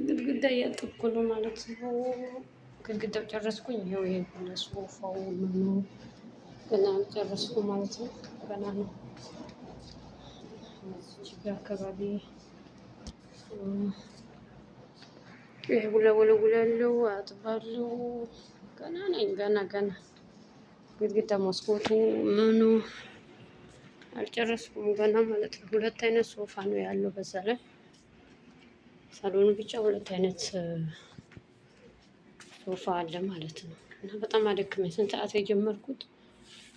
ግድግዳ እያጠብኩ ነው ማለት ነው። ግድግዳው ጨረስኩኝ። ይኸው ይሄ ሶፋው ምኑ ገና አልጨረስኩም ማለት ነው። ገና ነው። እዚህ ጋር አካባቢ እወለውላለሁ፣ አጥባለሁ። ገና ነኝ። ገና ግድግዳ መስኮቱ ምኑ አልጨረስኩም ገና ማለት ነው። ሁለት አይነት ሶፋ ነው ያለው በዛ ላይ ሳሎኑ ብቻ ሁለት አይነት ሶፋ አለ ማለት ነው። እና በጣም አደከመኝ። ስንት ሰዓት የጀመርኩት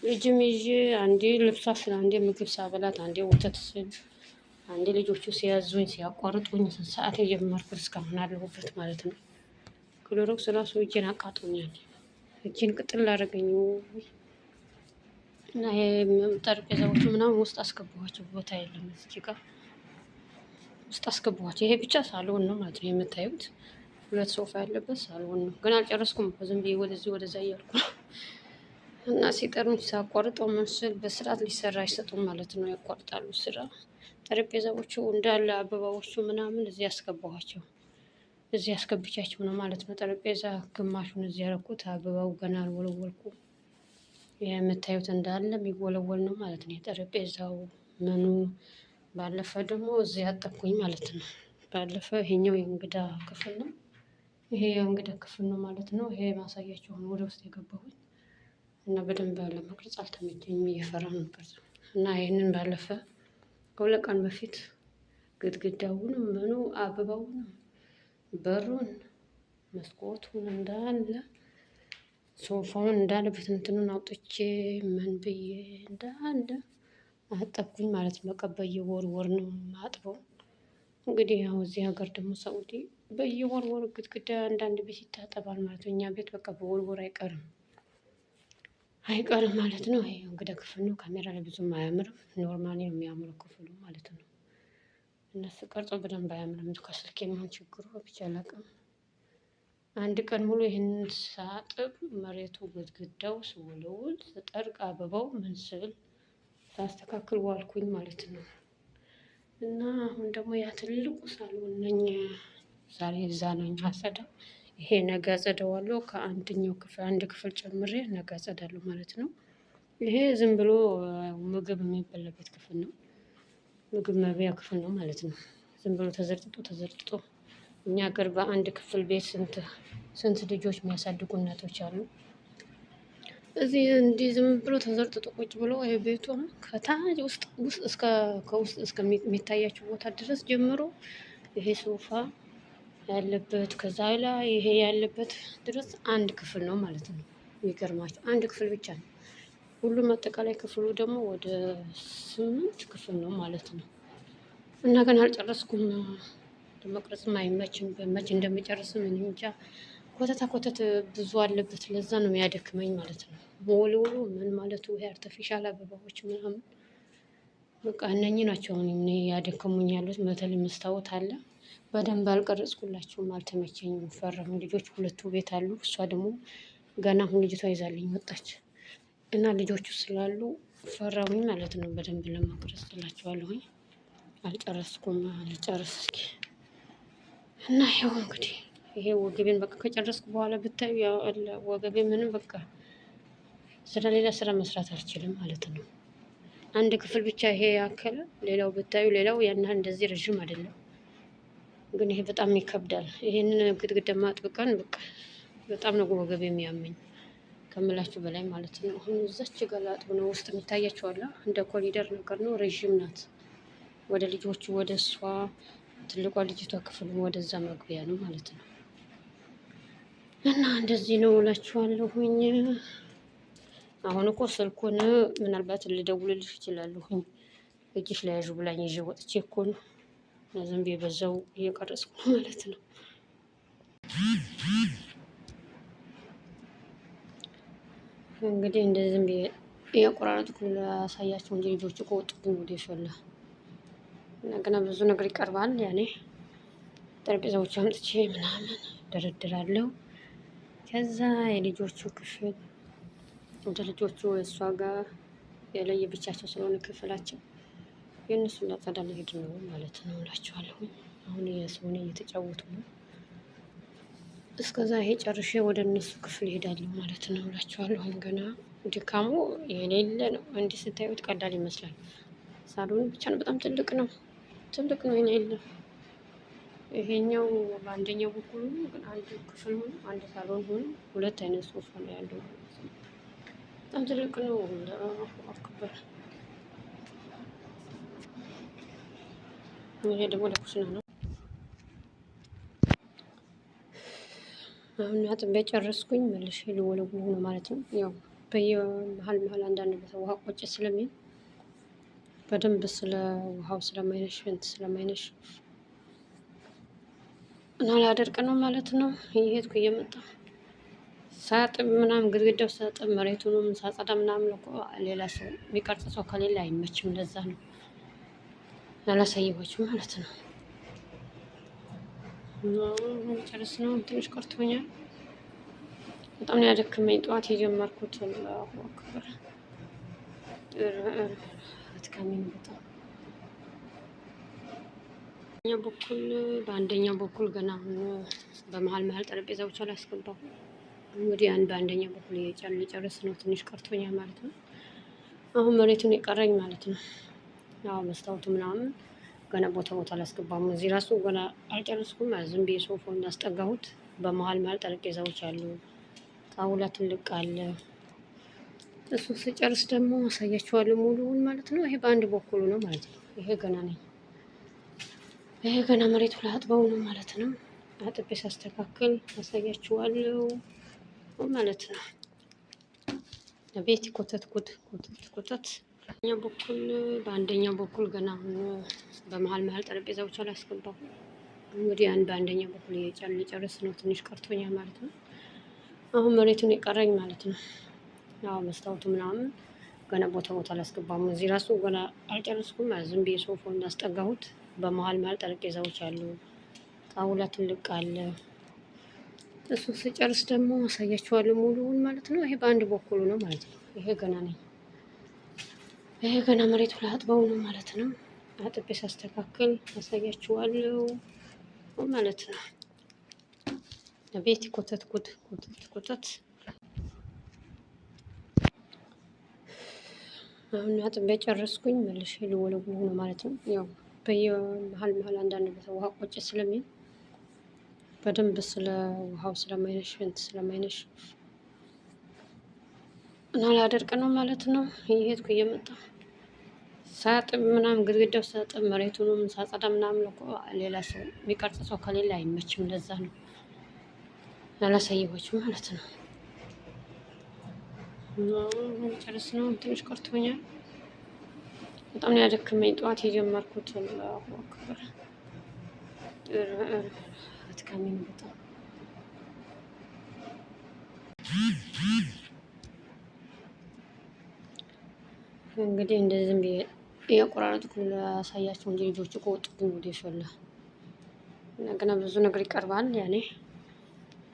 ልጅም ይዤ አንዴ ልብሷ ስለ አንዴ ምግብ ሳበላት፣ አንዴ ወተት ስል፣ አንዴ ልጆቹ ሲያዙኝ ሲያቋርጡኝ ስንት ሰዓት የጀመርኩት እስካሁን አለሁበት ማለት ነው። ክሎሮክስ ራሱ እጄን አቃጥሎኛል። እጄን ቅጥል አደረገኝ። እና ይሄ ጠረጴዛዎቹ ምናምን ውስጥ አስገባኋቸው። ቦታ የለም እዚህ ጋር ውስጥ አስገባኋቸው። ይሄ ብቻ ሳሎን ነው ማለት ነው የምታዩት። ሁለት ሶፋ ያለበት ሳሎን ነው። ግን አልጨረስኩም። ዝም ብዬ ወደዚህ ወደዛ እያልኩ ነው። እና ሲጠሩኝ ሳቋርጠው መስል በስርዓት ሊሰራ አይሰጡም ማለት ነው። ያቋርጣሉ ስራ። ጠረጴዛዎቹ እንዳለ አበባዎቹ ምናምን እዚህ ያስገባኋቸው እዚህ ያስገብቻቸው ነው ማለት ነው። ጠረጴዛ ግማሹን እዚህ ያደረኩት አበባው ገና አልወለወልኩም። የምታዩት እንዳለ የሚወለወል ነው ማለት ነው። የጠረጴዛው ምኑ ባለፈ ደግሞ እዚህ ያጠብኩኝ ማለት ነው። ባለፈ ይሄኛው የእንግዳ ክፍል ነው። ይሄ የእንግዳ ክፍል ነው ማለት ነው። ይሄ ማሳያቸው ሆኖ ወደ ውስጥ የገባሁኝ እና በደንብ ለመቅረጽ አልተመቸኝም፣ እየፈራሁ ነበር። እና ይሄንን ባለፈ ከሁለት ቀን በፊት ግድግዳውንም ምኑ አበባውንም በሩን መስኮቱን እንዳለ ሶፋውን እንዳለ በትንትኑን አውጥቼ ምን ብዬ እንዳለ አጠብኩኝ ማለት ነው። በቃ በየወር ነው ማጥበው። እንግዲህ ያው እዚህ ሀገር ደግሞ ሳኡዲ በየወር ግድግዳ አንዳንድ ቤት ይታጠባል ማለት ነው። እኛ ቤት በቃ በወር አይቀርም ማለት ነው። ይሄ እንግዳ ክፍል ነው። ካሜራ ላይ ብዙም አያምርም። ኖርማሊ ነው የሚያምረው ክፍሉ ማለት ነው። እነሱ ቀርጾ በደንብ አያምርም። ከስልኬ የሚሆን ችግሩ ብቻ አላውቅም። አንድ ቀን ሙሉ ይህንን ሳጥብ መሬቱ ግድግዳው ስወለውል ስጠርቅ አበባው ምን ስል ሳስተካክል ዋልኩኝ ማለት ነው። እና አሁን ደግሞ ያ ትልቁ ሳሎን ነኝ። ዛሬ እዛ ነኝ ማጸዳው። ይሄ ነገ አጸዳዋለሁ። ከአንደኛው ክፍል አንድ ክፍል ጨምሬ ነገ አጸዳለሁ ማለት ነው። ይሄ ዝም ብሎ ምግብ የሚበላበት ክፍል ነው። ምግብ መብያ ክፍል ነው ማለት ነው። ዝም ብሎ ተዘርጥጦ እኛ ሀገር በአንድ ክፍል ቤት ስንት ልጆች የሚያሳድጉ እናቶች አሉ። እዚህ እንዲህ ዝም ብሎ ተዘርጥጦ ቁጭ ብሎ ቤቱ ከታች ከውስጥ እስከሚታያቸው ቦታ ድረስ ጀምሮ ይሄ ሶፋ ያለበት ከዛ ላይ ይሄ ያለበት ድረስ አንድ ክፍል ነው ማለት ነው። የሚገርማቸው አንድ ክፍል ብቻ ነው። ሁሉም አጠቃላይ ክፍሉ ደግሞ ወደ 8 ክፍል ነው ማለት ነው። እና ግን አልጨረስኩም። ለመቅረጽም አይመችም። መቼ እንደሚጨርስም እኔ እንጃ። ኮተት ብዙ አለበት። ለዛ ነው የሚያደክመኝ ማለት ነው። መወልወሉ ምን ማለቱ ይሄ አርተፊሻል አበባዎች ምናምን በቃ እነኚህ ናቸው አሁን እኔ ያደከሙኝ ያሉት። በተለይ መስታወት አለ። በደንብ አልቀረጽኩላችሁም፣ አልተመቸኝም፣ ፈራሁ። ልጆች ሁለቱ ቤት አሉ። እሷ ደግሞ ገና አሁን ልጅቷ ይዛልኝ ወጣች እና ልጆቹ ስላሉ ፈራሁኝ ማለት ነው። በደንብ ለመቅረጽ እላቸዋለሁኝ። አልጨረስኩም። ልጨርስ እስኪ እና ይኸው እንግዲህ ይሄ ወገቤን በቃ ከጨረስኩ በኋላ ብታዩ ያው ወገቤ ምንም በቃ ስለሌላ ስራ መስራት አልችልም ማለት ነው። አንድ ክፍል ብቻ ይሄ ያከለ ሌላው ብታዩ ሌላው ያን እንደዚህ ረዥም አይደለም። ግን ይሄ በጣም ይከብዳል። ይሄንን ግድግዳ ማጥበቃን በቃ በጣም ነው ወገቤ የሚያመኝ ከምላችሁ በላይ ማለት ነው። አሁን እዛች ጋር ላጥብ ነው። ውስጥ የሚታያቸው አለ እንደ ኮሪደር ነገር ነው። ረዥም ናት። ወደ ልጆቹ ወደ እሷ ትልቋ ልጅቷ ክፍል ወደዛ መግቢያ ነው ማለት ነው። እና እንደዚህ ነው እላችኋለሁኝ። አሁን እኮ ስልኩን ምናልባት ልደውልልሽ እችላለሁኝ። እጅሽ ላይ ያዡ ብላኝ ይዤ ወጥቼ እኮ ነው። ዝም ብዬ በዛው እየቀረጽኩ ነው ማለት ነው። እንግዲህ እንደዚህ ዝም ብዬ እየቆራረጥኩ ላሳያቸው እንጂ ልጆቹ ከወጡብኝ ወደ ሾላ እና ብዙ ነገር ይቀርባል። ያኔ ጠረጴዛዎች አምጥቼ ምናምን ደረድራለሁ። ከዛ የልጆቹ ክፍል ወደ ልጆቹ እሷ ጋር የለየ ብቻቸው ስለሆነ ክፍላቸው የእነሱን ላጸዳ ልሄድ ነው ማለት ነው እላችኋለሁ። አሁን የሰውን እየተጫወቱ ነው። እስከዛ ይሄ ጨርሼ ወደ እነሱ ክፍል ሄዳለሁ ማለት ነው እላችኋለሁ። አሁን ገና ድካሙ የሌለ ነው። እንዲህ ስታዩት ቀላል ይመስላል። ሳሎኑ ብቻ ነው በጣም ትልቅ ነው፣ ትልቅ ነው። ይሄን የለም ይሄኛው በአንደኛው በኩል ሆኖ ግን አንድ ክፍል ሆኖ አንድ ሳሎን ሆኖ ሁለት አይነት ሶፋ ነው ያለው። በጣም ትልቅ ነው። አክበር ይሄ ደግሞ ለኩሽና ነው። አሁን አጥቤ ጨረስኩኝ። መልሼ ልወለውል ነው ማለት ነው። ያው በየመሀል መሀል አንዳንድ ቦታ ውሃ ቆጭ ስለሚል በደንብ ስለ ውሃው ስለማይነሽ እንትን ስለማይነሽ እና ላደርቅ ነው ማለት ነው። እየሄድኩ እየመጣ ሳጥብ ምናምን ግድግዳው ሳጥብ መሬቱንም ሳጸዳ ምናምን እኮ ሌላ ሰው የሚቀርጽ ሰው ከሌለ አይመችም። ለዛ ነው ያላሳየኋችሁ ማለት ነው። ጨርስ ነው ትንሽ ቀርቶኛል። በጣም ነው ያደክመኝ። ጠዋት የጀመርኩት አክበር አድካሚ ነው በጣም። በአንደኛው በኩል ገና በመሀል መሀል ጠረጴዛዎች አላስገባሁ። እንግዲህ በአንደኛው በኩል ጨርስ ነው ትንሽ ቀርቶኛል ማለት ነው። አሁን መሬቱን የቀረኝ ማለት ነው። ያው መስታወቱ ምናምን ገና ቦታ ቦታ አላስገባም። እዚህ ራሱ ገና አልጨረስኩም። ዝም ብዬ ሶፋውን እንዳስጠጋሁት በመሀል መሀል ጠረጴዛዎች አሉ። ጣውላ ትልቅ አለ። እሱ ስጨርስ ደግሞ አሳያችኋለሁ ሙሉውን ማለት ነው። ይሄ በአንድ በኩሉ ነው ማለት ነው። ይሄ ገና ነኝ። ይሄ ገና መሬቱ ላይ አጥበው ነው ማለት ነው። አጥቤ ሳስተካክል አሳያችኋለሁ ማለት ነው። ቤት ኮተት በአንደኛው በኩል ገና በመሀል መሀል ጠረጴዛዎች አላስገባሁ። እንግዲህ በአንደኛው በኩል ጨርስ ነው ትንሽ ቀርቶኛል ማለት ነው። አሁን መሬቱን የቀረኝ ማለት ነው። ያው መስታወቱ ምናምን ገና ቦታ ቦታ አላስገባም። እዚህ ራሱ ገና አልጨረስኩም። ዝም ብዬ ሶፋውን እንዳስጠጋሁት በመሀል መሀል ጠረጴዛዎች አሉ። ጣውላ ትልቅ አለ። እሱ ስጨርስ ደግሞ አሳያችኋለሁ ሙሉውን ማለት ነው። ይሄ በአንድ በኩሉ ነው ማለት ነው። ይሄ ገና ነኝ። ይሄ ገና መሬቱ ላይ አጥበው ነው ማለት ነው። አጥቤ ሳስተካክል አሳያችኋለሁ ማለት ነው። ቤት ኮተት አሁን አጥቤ ጨረስኩኝ። መልሼ ልወለውል ነው ማለት ነው። ያው በየመሀል መሀል አንዳንድ ቦታ ውሃ ቆጭ ስለሚል በደንብ ስለ ውሃው ስለማይነሽ እንትን ስለማይነሽ እና ላደርቅ ነው ማለት ነው። እየሄድኩ እየመጣ ሳጥብ ምናምን ግድግዳው ሳጥብ መሬቱንም ሳጸዳ ምናምን እኮ ሌላ ሰው የሚቀርጽ ሰው ከሌለ አይመችም። ለዛ ነው ያላሳየኋችሁ ማለት ነው። ጨርስ ነው ትንሽ ቀርቶኛል። በጣም ነው ያደክመኝ። ጠዋት የጀመርኩት አክበር አድካሚ ነው በጣም። እንግዲህ እንደዚህ ዝም ብዬ እያቆራረጥኩ ላሳያቸው እንጂ ልጆቹ ከወጡብኝ ወደ ፈላ ገና ብዙ ነገር ይቀርባል። ያኔ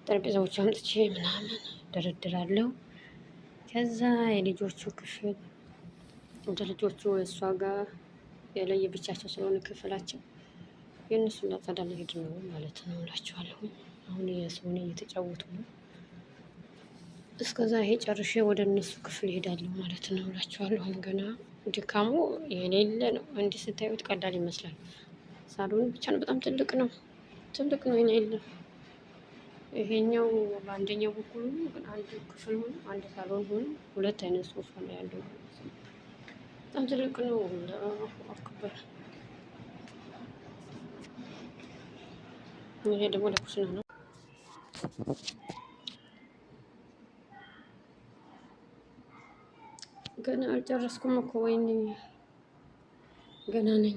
ጠረጴዛዎች አምጥቼ ምናምን ደረድራለሁ። ከዛ የልጆቹ ክፍል እንደ ልጆቹ እሷ ጋር የለየ ብቻቸው ስለሆነ ክፍላቸው የእነሱን ላጸዳ ልሄድ ነው ማለት ነው እላችኋለሁ። አሁን የሰውን እየተጫወቱ ነው። እስከዛ ይሄ ጨርሼ ወደ እነሱ ክፍል ሄዳለሁ ማለት ነው እላችኋለሁ። አሁን ገና ድካሙ የሌለ ነው። እንዲህ ስታዩት ቀላል ይመስላል። ሳሎኑ ብቻ ነው በጣም ትልቅ ነው፣ ትልቅ ነው። ይሄን የለም ይሄኛው በአንደኛው በኩል ሆኖ ግን አንድ ክፍል ሆኖ አንድ ሳሎን ሆኖ ሁለት አይነት ሶፋ ነው ያለው። በጣም ትልቅ ነው። አክበር ይሄ ደግሞ ለኩሽና ነው። ገና አልጨረስኩም እኮ ወይኔ ገና ነኝ።